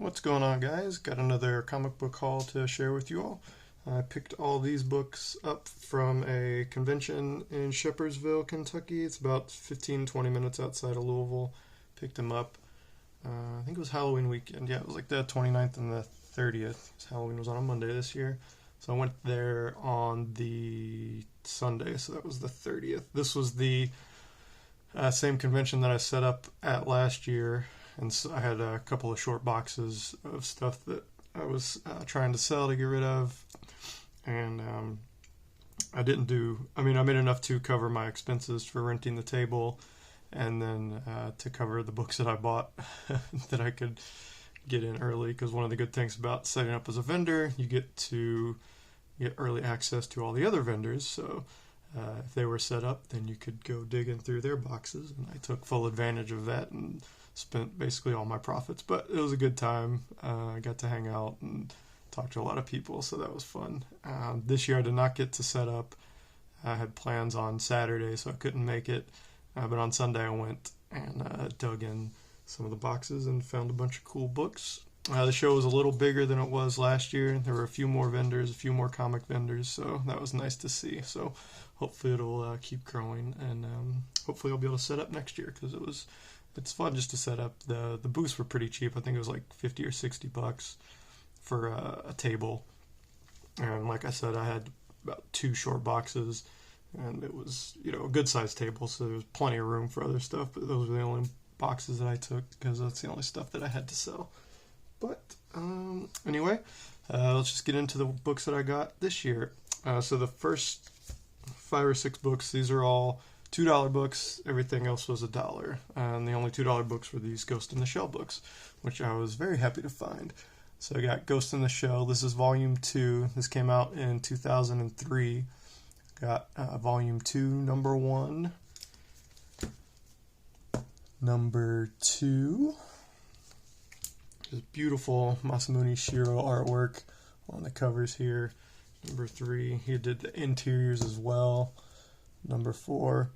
What's going on, guys? Got another comic book haul to share with you all. I picked all these books up from a convention in Shepherdsville, Kentucky. It's about 15-20 minutes outside of Louisville. Picked them up. I think it was Halloween weekend. Yeah, it was like the 29th and the 30th. Halloween was on a Monday this year. So I went there on the Sunday, so that was the 30th. This was the same convention that I set up at last year. And so I had a couple of short boxes of stuff that I was trying to sell to get rid of. And I made enough to cover my expenses for renting the table and then to cover the books that I bought that I could get in early. Because one of the good things about setting up as a vendor, you get early access to all the other vendors. So if they were set up, then you could go digging through their boxes. And I took full advantage of that and spent basically all my profits, but it was a good time. I got to hang out and talk to a lot of people, so that was fun. This year I did not get to set up. I had plans on Saturday, so I couldn't make it, but on Sunday I went and dug in some of the boxes and found a bunch of cool books. The show was a little bigger than it was last year. There were a few more vendors, a few more comic vendors, so that was nice to see. So hopefully it'll keep growing, and hopefully I'll be able to set up next year, because it's fun just to set up. The booths were pretty cheap. I think it was like $50 or $60 for a table. And like I said, I had about 2 short boxes, and it was, a good sized table, so there was plenty of room for other stuff, but those were the only boxes that I took because that's the only stuff that I had to sell. But anyway, let's just get into the books that I got this year. So the first 5 or 6 books, these are all $2 books. Everything else was $1. And the only $2 books were these Ghost in the Shell books, which I was very happy to find. So I got Ghost in the Shell. This is volume 2. This came out in 2003. Got volume 2, number 1. Number 2. This beautiful Masamune Shirow artwork on the covers here. Number 3. He did the interiors as well. Number 4.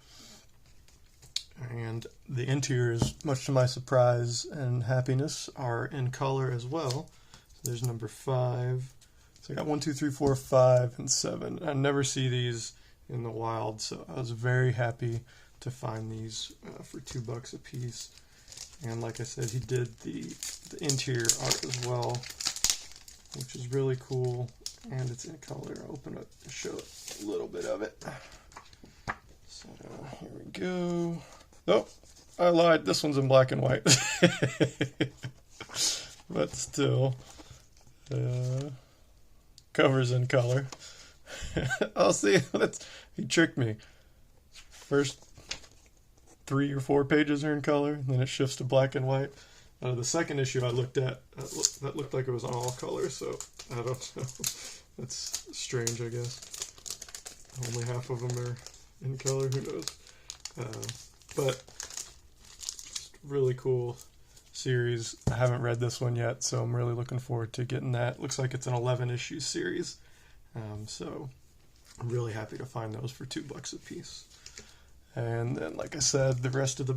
And the interiors, much to my surprise and happiness, are in color as well. So there's number 5. So I got 1, 2, 3, 4, 5, and 7. I never see these in the wild, so I was very happy to find these for $2 a piece. And like I said, he did the interior art as well, which is really cool. And it's in color. I'll open it and show a little bit of it. So here we go. Oh, I lied. This one's in black and white. But still, cover's in color. I'll see. He tricked me. First 3 or 4 pages are in color, and then it shifts to black and white. The second issue I looked at, that looked like it was on all color, so I don't know. That's strange, I guess. Only half of them are in color, who knows. But just really cool series. I haven't read this one yet, so I'm really looking forward to getting that. Looks like it's an 11-issue series, so I'm really happy to find those for $2 a piece. And then, like I said, the rest of the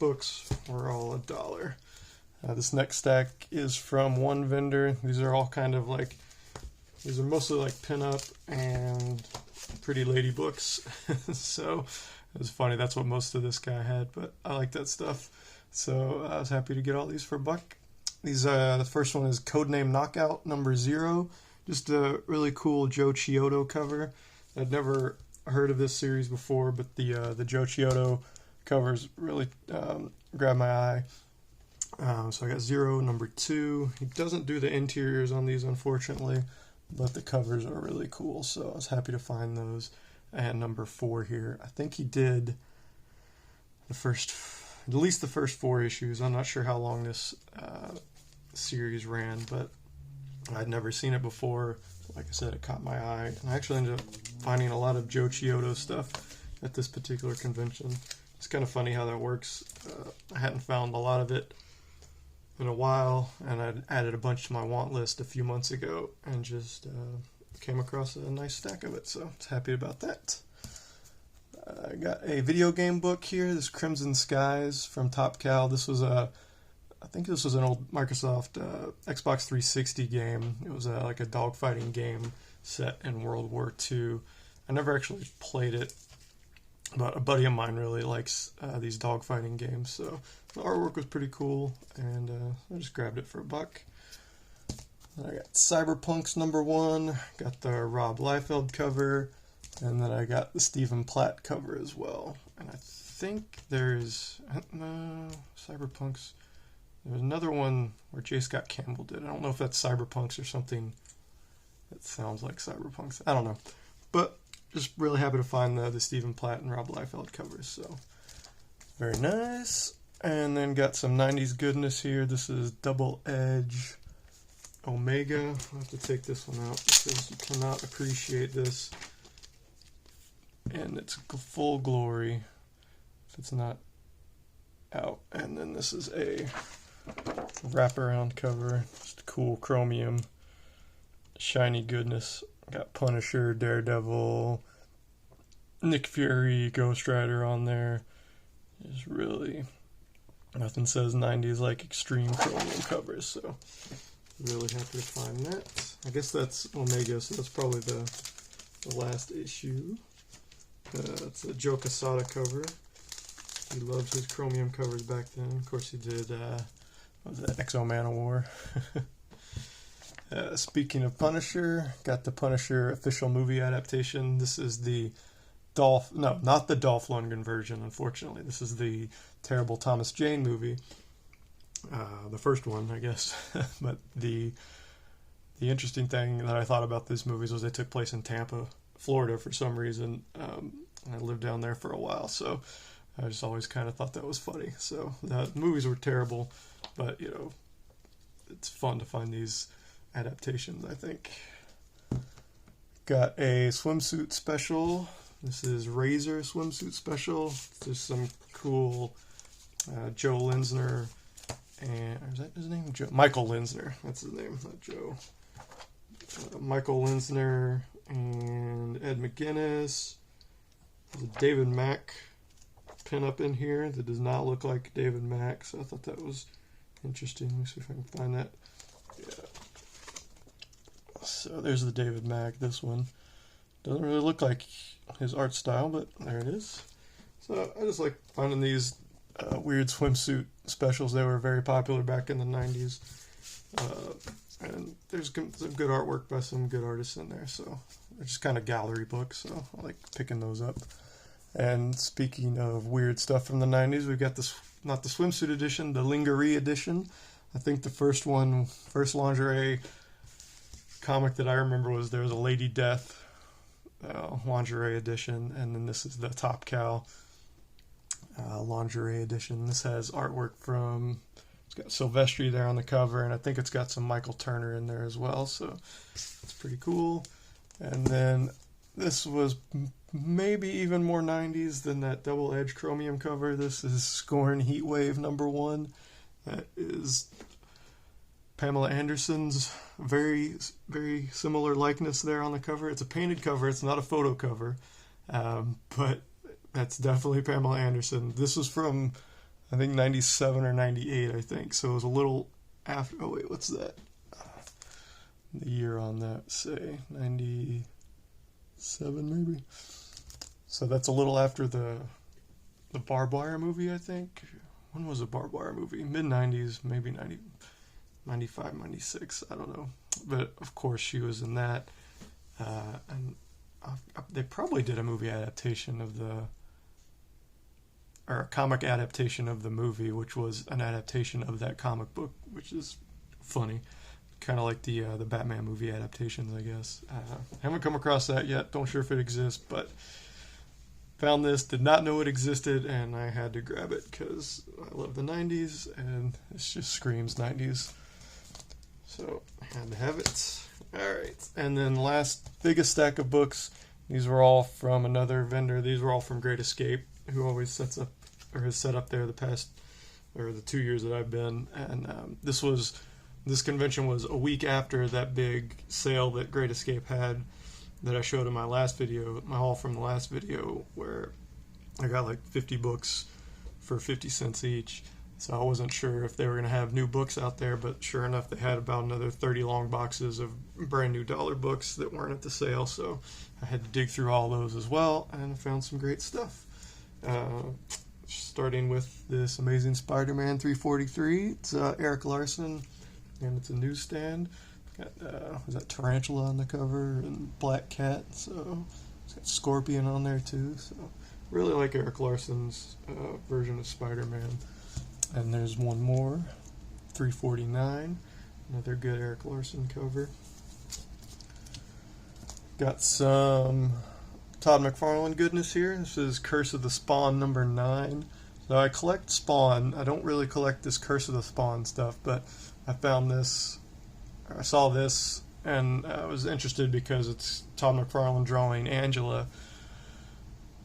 books were all $1. This next stack is from one vendor. These are all kind of like, these are mostly like pinup and pretty lady books. So it was funny. That's what most of this guy had, but I like that stuff. So I was happy to get all these for $1. These, the first one is Codename Knockout number 0. Just a really cool Joe Chiodo cover. I'd never heard of this series before, but the Joe Chiodo covers really grabbed my eye. So I got 0, number 2. He doesn't do the interiors on these, unfortunately, but the covers are really cool, so I was happy to find those. And number 4 here. I think he did at least the first 4 issues. I'm not sure how long this series ran, but I'd never seen it before. Like I said, it caught my eye. And I actually ended up finding a lot of Joe Chiodo stuff at this particular convention. It's kind of funny how that works. I hadn't found a lot of it in a while, and I'd added a bunch to my want list a few months ago and just came across a nice stack of it, so I was happy about that. I got a video game book here, this Crimson Skies from Top Cow. This was a I think this was an old Microsoft Xbox 360 game. It was like a dogfighting game set in World War II. I never actually played it, but a buddy of mine really likes these dogfighting games, so the artwork was pretty cool, and I just grabbed it for $1. Then I got Cyberpunk's #1, got the Rob Liefeld cover, and then I got the Stephen Platt cover as well. And I think there's Cyberpunk's. There's another one where J. Scott Campbell did. I don't know if that's Cyberpunk's or something that sounds like Cyberpunk's. I don't know, but just really happy to find the Stephen Platt and Rob Liefeld covers. So very nice. And then got some 90s goodness here. This is Double Edge Omega. I'll have to take this one out because you cannot appreciate this in its full glory if it's not out. And then this is a wraparound cover. Just cool chromium, shiny goodness. Got Punisher, Daredevil, Nick Fury, Ghost Rider on there. It's really, nothing says 90s like extreme chromium covers, so really happy to find that. I guess that's Omega, so that's probably the last issue. It's a Joe Quesada cover. He loves his chromium covers back then. Of course he did, what was that, Exo Manowar. Speaking of Punisher, got the Punisher official movie adaptation. This is the not the Dolph Lundgren version, unfortunately. This is the terrible Thomas Jane movie. The first one, I guess. But the interesting thing that I thought about these movies was they took place in Tampa, Florida for some reason. I lived down there for a while, so I just always kind of thought that was funny. So the movies were terrible, but you know, it's fun to find these adaptations, I think. Got a swimsuit special. This is Razor swimsuit special. There's some cool Joe Linsner, and is that his name? Michael Linsner. That's his name, not Joe. Michael Linsner and Ed McGuinness. There's a David Mack pinup in here that does not look like David Mack, so I thought that was interesting. Let me see if I can find that. Yeah. So there's the David Mack. This one doesn't really look like his art style, but there it is. So I just like finding these weird swimsuit specials. They were very popular back in the 90s. And there's some good artwork by some good artists in there. So they're just kind of gallery books, so I like picking those up. And speaking of weird stuff from the 90s, we've got this, not the swimsuit edition, the lingerie edition. I think the first lingerie comic that I remember was there was a Lady Death lingerie edition, and then this is the Top Cow lingerie edition. This has artwork from, it's got Silvestri there on the cover, and I think it's got some Michael Turner in there as well, so it's pretty cool. And then this was maybe even more 90s than that Double Edge chromium cover. This is Scorn Heatwave #1. That is Pamela Anderson's very, very similar likeness there on the cover. It's a painted cover. It's not a photo cover, but that's definitely Pamela Anderson. This was from, I think, 97 or 98, I think. So it was a little after. Oh, wait, what's that? The year on that, say, 97 maybe? So that's a little after the Barbed Wire movie, I think. When was the Barbed Wire movie? Mid-90s, maybe 95, 96, I don't know. But, of course, she was in that. And they probably did a movie adaptation of or a comic adaptation of the movie, which was an adaptation of that comic book, which is funny. Kind of like the Batman movie adaptations, I guess. Haven't come across that yet. Don't sure if it exists, but found this, did not know it existed, and I had to grab it because I love the 90s, and it just screams 90s. So I had to have it. Alright, and then last biggest stack of books. These were all from another vendor. These were all from Great Escape, who always sets up, or has set up there the past, or the 2 years that I've been. And this convention was a week after that big sale that Great Escape had that I showed in my last video, my haul from the last video, where I got like 50 books for 50 cents each. So I wasn't sure if they were going to have new books out there, but sure enough, they had about another 30 long boxes of brand new dollar books that weren't at the sale. So I had to dig through all those as well, and I found some great stuff. Starting with this Amazing Spider-Man 343. It's Eric Larson, and it's a newsstand. Got was that Tarantula on the cover and Black Cat, so it's got Scorpion on there too. So really like Eric Larson's version of Spider-Man. And there's one more, 349, another good Eric Larson cover. Got some Todd McFarlane goodness here. This is Curse of the Spawn number 9. So I collect Spawn. I don't really collect this Curse of the Spawn stuff, but I found this, I saw this, and I was interested because it's Todd McFarlane drawing Angela,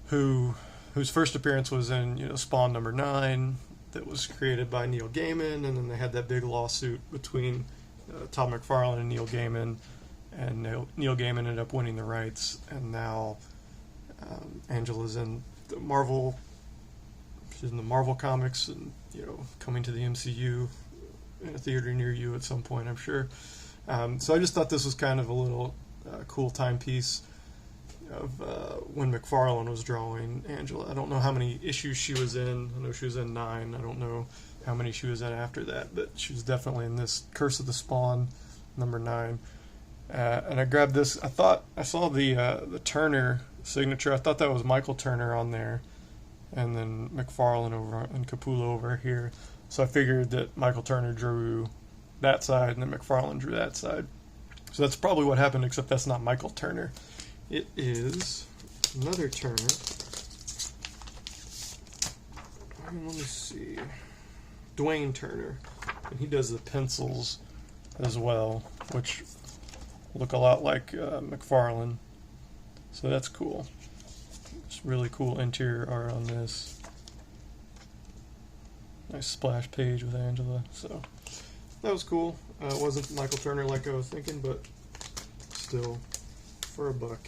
whose first appearance was in Spawn number 9. That was created by Neil Gaiman, and then they had that big lawsuit between Todd McFarlane and Neil Gaiman, and Neil Gaiman ended up winning the rights, and now Angela's in the Marvel. She's in the Marvel comics, and coming to the MCU in a theater near you at some point, I'm sure. So I just thought this was kind of a little cool timepiece of when McFarlane was drawing Angela. I don't know how many issues she was in. I know she was in 9. I don't know how many she was in after that, but she was definitely in this Curse of the Spawn number 9. And I grabbed this. I thought I saw the Turner signature. I thought that was Michael Turner on there, and then McFarlane over and Capullo over here. So I figured that Michael Turner drew that side and then McFarlane drew that side. So that's probably what happened, except that's not Michael Turner. It is another Turner. Let me see. Dwayne Turner. And he does the pencils as well, which look a lot like McFarlane. So that's cool. It's really cool interior art on this. Nice splash page with Angela. So that was cool. It wasn't Michael Turner like I was thinking, but still, for a buck,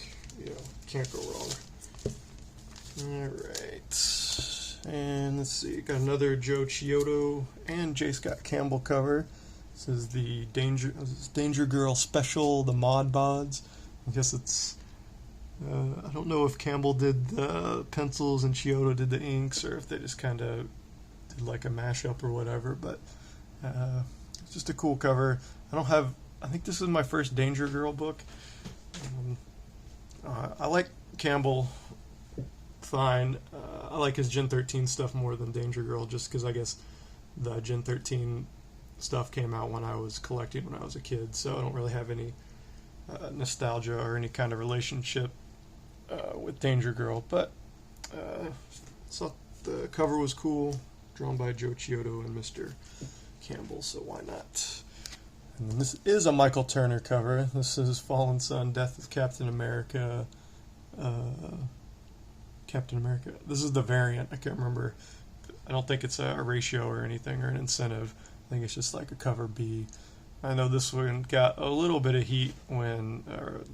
can't go wrong. Alright. And let's see, got another Joe Chiodo and J. Scott Campbell cover. This is the Danger Girl Special, the Mod Bods. I guess it's, I don't know if Campbell did the pencils and Chiodo did the inks, or if they just kind of did like a mashup or whatever, but it's just a cool cover. I think this is my first Danger Girl book. I like Campbell fine. I like his Gen 13 stuff more than Danger Girl, just because I guess the Gen 13 stuff came out when I was collecting when I was a kid, so I don't really have any nostalgia or any kind of relationship with Danger Girl, but thought the cover was cool, drawn by Joe Chiodo and Mr. Campbell, so why not? And then this is a Michael Turner cover. This is Fallen Son, Death of Captain America. Captain America. This is the variant. I can't remember. I don't think it's a ratio or anything or an incentive. I think it's just like a cover B. I know this one got a little bit of heat when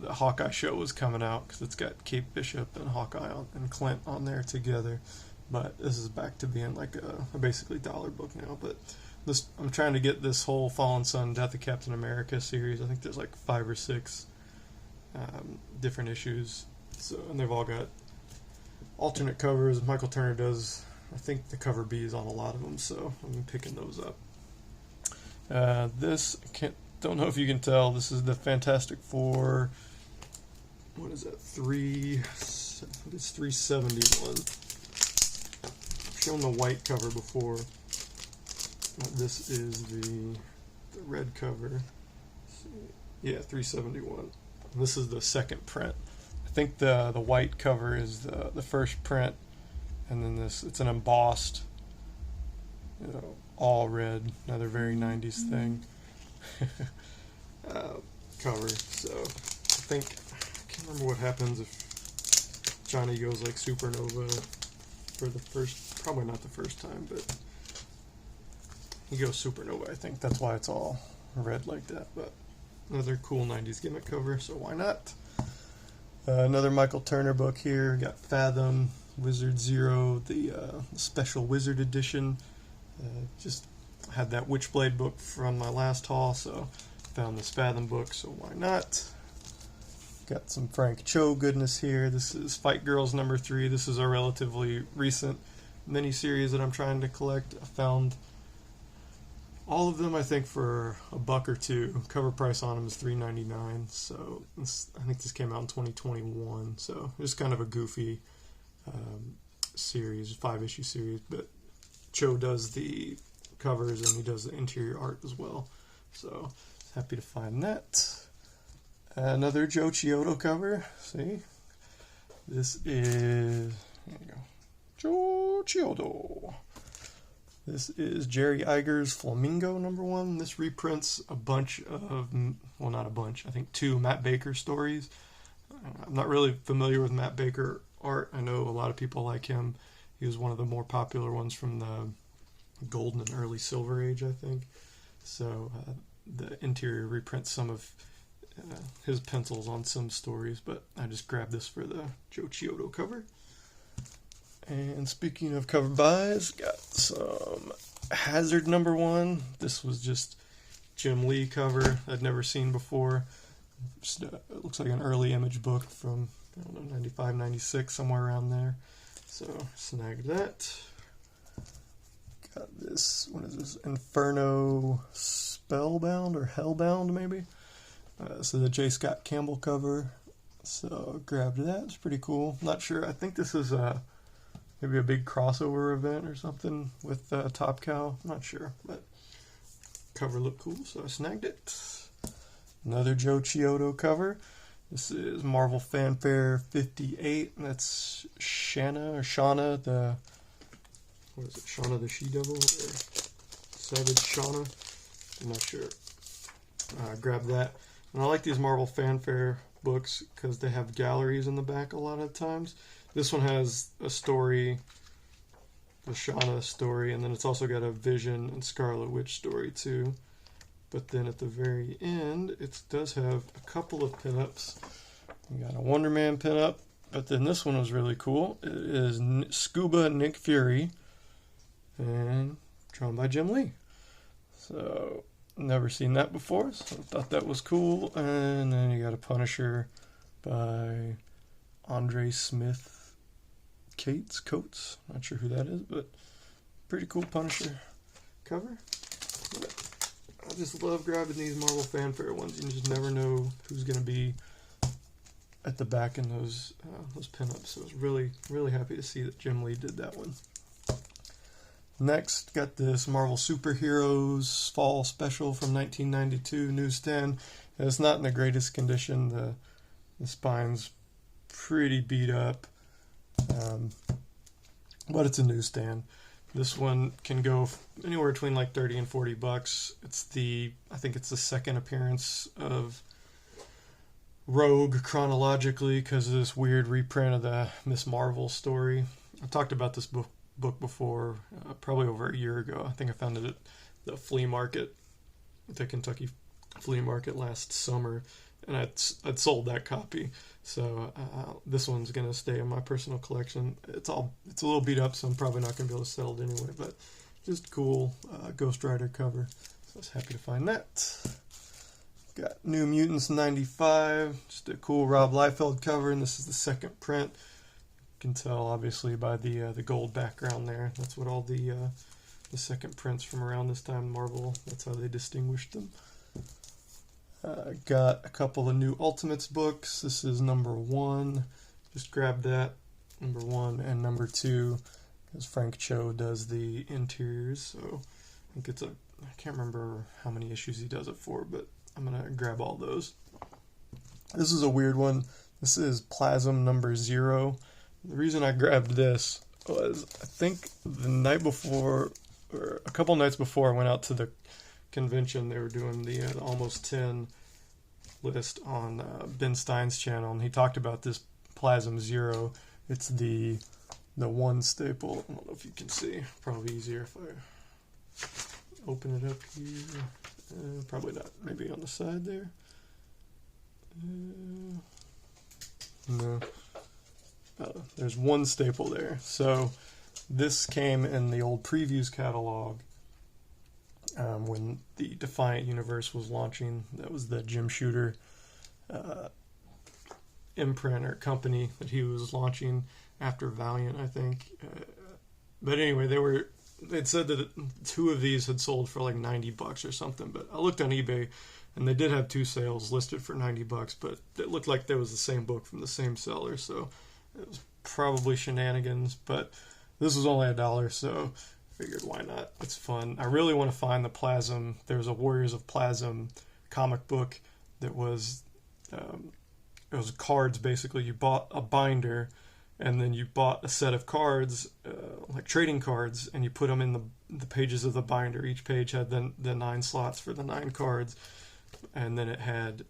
the Hawkeye show was coming out, because it's got Kate Bishop and Hawkeye and Clint on there together. But this is back to being like a basically dollar book now. But I'm trying to get this whole Fallen Son, Death of Captain America series. I think there's like 5 or 6 different issues. So, and they've all got alternate covers. Michael Turner does, I think the cover B is on a lot of them, so I'm picking those up. This, don't know if you can tell, this is the Fantastic Four, what is that, it's 371. I've shown the white cover before. This is the red cover. Yeah, 371. This is the second print. I think the white cover is the first print, and then it's an embossed, all red, another very 90s thing cover. So I can't remember what happens if Johnny goes like supernova for the first, probably not the first time, but he goes supernova. I think that's why it's all red like that. But another cool 90s gimmick cover, so why not? Another Michael Turner book here. Got Fathom, Wizard Zero, the special Wizard edition. Just had that Witchblade book from my last haul, so found this Fathom book, so why not? Got some Frank Cho goodness here. This is Fight Girls #3. This is a relatively recent mini-series that I'm trying to collect. I found all of them, I think, for $1 or $2. Cover price on them is $3.99. So I think this came out in 2021. So just kind of a goofy series, 5-issue series. But Cho does the covers and he does the interior art as well. So happy to find that. Another Joe Chiodo cover. See, this is, there you go, Joe Chiodo. This is Jerry Iger's Flamingo #1. This reprints a bunch of, well, not a bunch, I think 2 Matt Baker stories. I'm not really familiar with Matt Baker art. I know a lot of people like him. He was one of the more popular ones from the Golden and early Silver Age, I think. So the interior reprints some of his pencils on some stories, but I just grabbed this for the Joe Chiodo cover. And speaking of cover buys, got some Hazard #1. This was just Jim Lee cover I'd never seen before. Just, it looks like an early Image book from, I don't know, 95, 96, somewhere around there. So snagged that. Got this, what is this? Inferno Spellbound or Hellbound, maybe? So the J. Scott Campbell cover. So grabbed that. It's pretty cool. Not sure. I think this is maybe a big crossover event or something with Top Cow. I'm not sure, but cover looked cool, so I snagged it. Another Joe Chiodo cover. This is Marvel Fanfare 58. That's Shauna the, what is it? Shauna the She-Devil or Savage Shauna? I'm not sure. Grab that. And I like these Marvel Fanfare books because they have galleries in the back a lot of times. This one has a story, the Shauna story, and then it's also got a Vision and Scarlet Witch story too. But then at the very end, it does have a couple of pinups. We got a Wonder Man pinup, but then this one was really cool. It is Scuba Nick Fury, and drawn by Jim Lee. So never seen that before, so I thought that was cool. And then you got a Punisher by Andre Smith Coates. Not sure who that is, but pretty cool Punisher cover. But I just love grabbing these Marvel Fanfare ones. You just never know who's going to be at the back in those pinups. So I was really, really happy to see that Jim Lee did that one. Next, got this Marvel Superheroes Fall Special from 1992 newsstand. And it's not in the greatest condition. The spine's pretty beat up, but it's a newsstand. This one can go anywhere between like $30 and $40. I think it's the second appearance of Rogue chronologically because of this weird reprint of the Miss Marvel story. I talked about this book before, probably over a year ago. I think I found it at the flea market, the Kentucky flea market last summer, and I'd sold that copy. So this one's gonna stay in my personal collection. It's a little beat up, so I'm probably not gonna be able to sell it anyway. But just cool Ghost Rider cover. So I was happy to find that. Got New Mutants '95, just a cool Rob Liefeld cover, and this is the second print. You can tell obviously by the gold background there. That's what all the second prints from around this time Marvel. That's how they distinguished them. Got a couple of new Ultimates books. This is #1. Just grabbed that, #1 and #2, because Frank Cho does the interiors. So I think it's I can't remember how many issues he does it for, but I'm gonna grab all those. This is a weird one. This is Plasm #0. The reason I grabbed this was I think the night before, or a couple nights before I went out to the convention, they were doing the Almost 10 list on Ben Stein's channel, and he talked about this Plasm 0. It's the one staple. I don't know if you can see. Probably easier if I open it up here. Probably not. Maybe on the side there. No. There's one staple there. So This came in the old previews catalog when the Defiant Universe was launching. That was the Jim Shooter imprint or company that he was launching after Valiant, I think. But anyway, they'd said that 2 of these had sold for like $90 or something. But I looked on eBay, and they did have 2 sales listed for $90, but it looked like there was the same book from the same seller, so it was probably shenanigans. But this was only $1, so I figured why not? It's fun. I really want to find the Plasm. There was a Warriors of Plasm comic book that was it was cards basically. You bought a binder, and then you bought a set of cards, like trading cards, and you put them in the pages of the binder. Each page had the 9 slots for the 9 cards, and then it had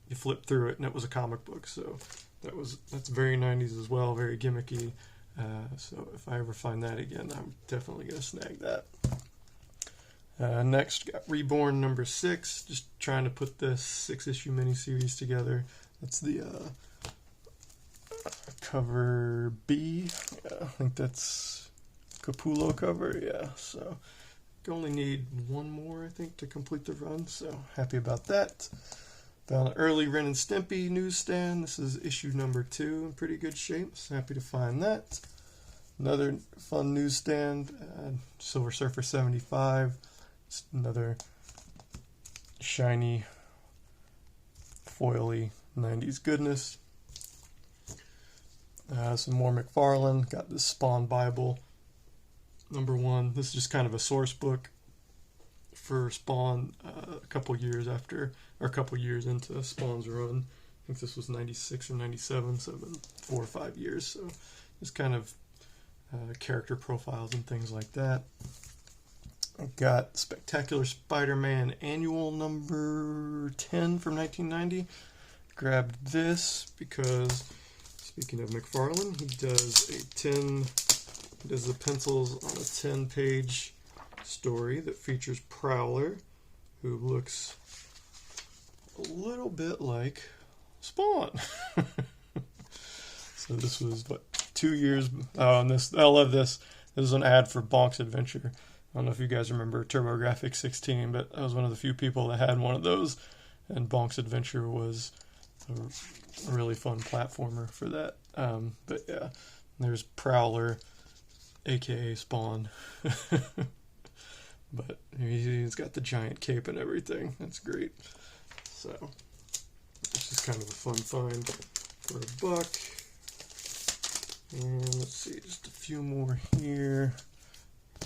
you flip through it, and it was a comic book. So that's very 90s as well, very gimmicky. So if I ever find that again, I'm definitely gonna snag that. Next, got Reborn number 6. Just trying to put this 6-issue miniseries together. That's the cover B. Yeah, I think that's Capullo cover. Yeah, so you only need 1 more, I think, to complete the run. So happy about that. Found an early Ren and Stimpy newsstand. This is issue number 2 in pretty good shape. So happy to find that. Another fun newsstand, Silver Surfer 75. It's another shiny, foily 90s goodness. Some more McFarlane. Got this Spawn Bible number 1. This is just kind of a source book for Spawn a couple years into Spawn's run. I think this was 96 or 97, so it's been 4 or 5 years. So just kind of character profiles and things like that. I got Spectacular Spider-Man Annual number 10 from 1990. Grabbed this because, speaking of McFarlane, he does the pencils on a 10-page story that features Prowler, who looks a little bit like Spawn. So this was, 2 years... Oh, and this, I love this. This is an ad for Bonk's Adventure. I don't know if you guys remember TurboGrafx 16, but I was one of the few people that had one of those, and Bonk's Adventure was a really fun platformer for that. But yeah, there's Prowler, aka Spawn. But he's got the giant cape and everything. That's great. So this is kind of a fun find for $1. And let's see, just a few more here.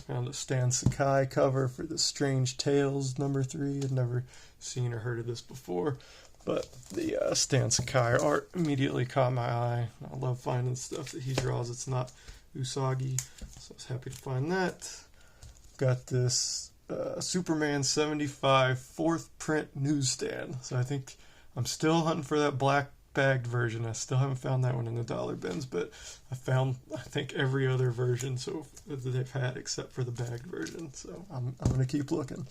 Found a Stan Sakai cover for the Strange Tales number 3. I'd never seen or heard of this before, but the Stan Sakai art immediately caught my eye. I love finding stuff that he draws. It's not Usagi, so I was happy to find that. Got this Superman 75 4th print newsstand. So I think I'm still hunting for that black bagged version. I still haven't found that one in the dollar bins, but I found, I think, every other version that they've had except for the bagged version. So I'm going to keep looking.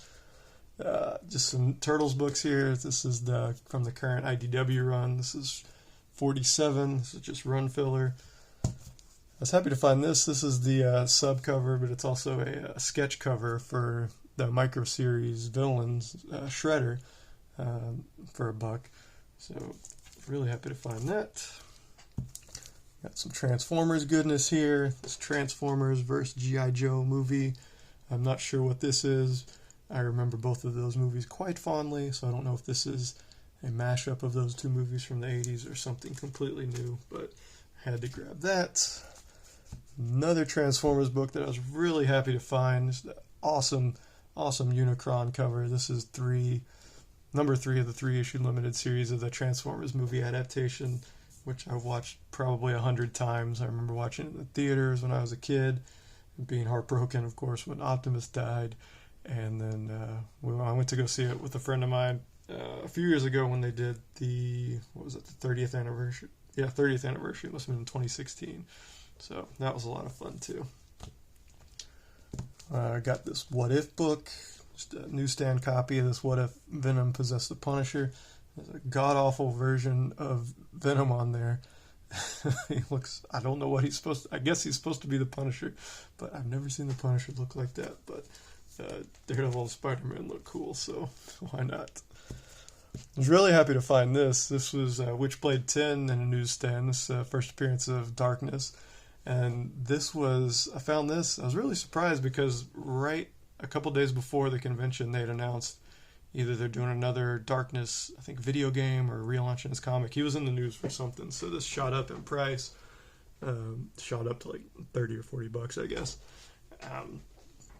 Just some Turtles books here. This is from the current IDW run. This is 47. This is just run filler. I was happy to find this. This is the sub cover, but it's also a sketch cover for the micro series Villains Shredder for $1. So really happy to find that. Got some Transformers goodness here. This Transformers vs. G.I. Joe movie. I'm not sure what this is. I remember both of those movies quite fondly, so I don't know if this is a mashup of those 2 movies from the 80s or something completely new, but I had to grab that. Another Transformers book that I was really happy to find. This is the awesome Unicron cover. This is number 3 of the 3-issue limited series of the Transformers movie adaptation, which I watched probably 100 times. I remember watching it in the theaters when I was a kid, and being heartbroken, of course, when Optimus died. And then I went to go see it with a friend of mine a few years ago when they did the 30th anniversary? Yeah, 30th anniversary. It must have been in 2016. So that was a lot of fun, too. I got this What If book. Just a newsstand copy of this What If Venom Possessed the Punisher. There's a god-awful version of Venom on there. He looks, I don't know what he's supposed to, I guess he's supposed to be the Punisher, but I've never seen the Punisher look like that. But Daredevil and Spider-Man look cool, so why not? I was really happy to find this. This was Witchblade 10 in a newsstand, this first appearance of Darkness. And this was, I found this, I was really surprised because right a couple days before the convention they had announced either they're doing another Darkness, I think, video game or relaunching his comic. He was in the news for something, so this shot up in price. Shot up to like 30 or 40 bucks, I guess.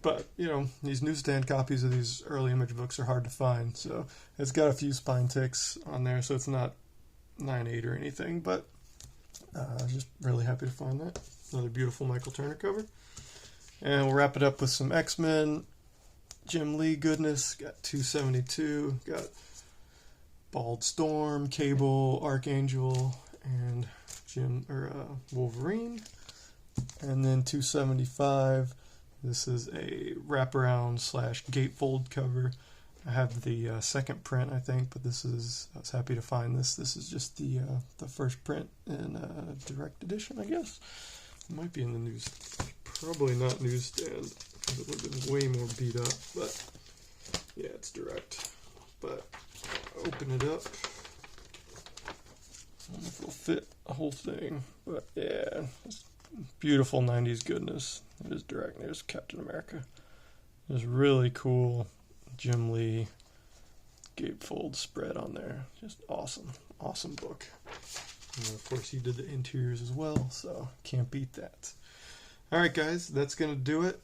But, you know, these newsstand copies of these early Image books are hard to find, so it's got a few spine ticks on there, so it's not 9.8 or anything, but I was just really happy to find that. Another beautiful Michael Turner cover. And we'll wrap it up with some X-Men Jim Lee goodness. Got 272, got Bald Storm, Cable, Archangel, and Wolverine. And then 275, this is a wraparound / gatefold cover. I have the second print, I think, but I was happy to find this. This is just the first print in direct edition, I guess. It might be in the news, probably not newsstand, because it would have been way more beat up, but yeah, it's direct. But open it up. I don't know if it'll fit the whole thing, but yeah, it's beautiful 90s goodness. It is direct. There's Captain America. There's really cool Jim Lee gatefold spread on there. Just awesome. Awesome book. And of course, he did the interiors as well, so can't beat that. Alright guys, that's going to do it.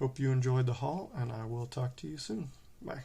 Hope you enjoyed the haul, and I will talk to you soon. Bye.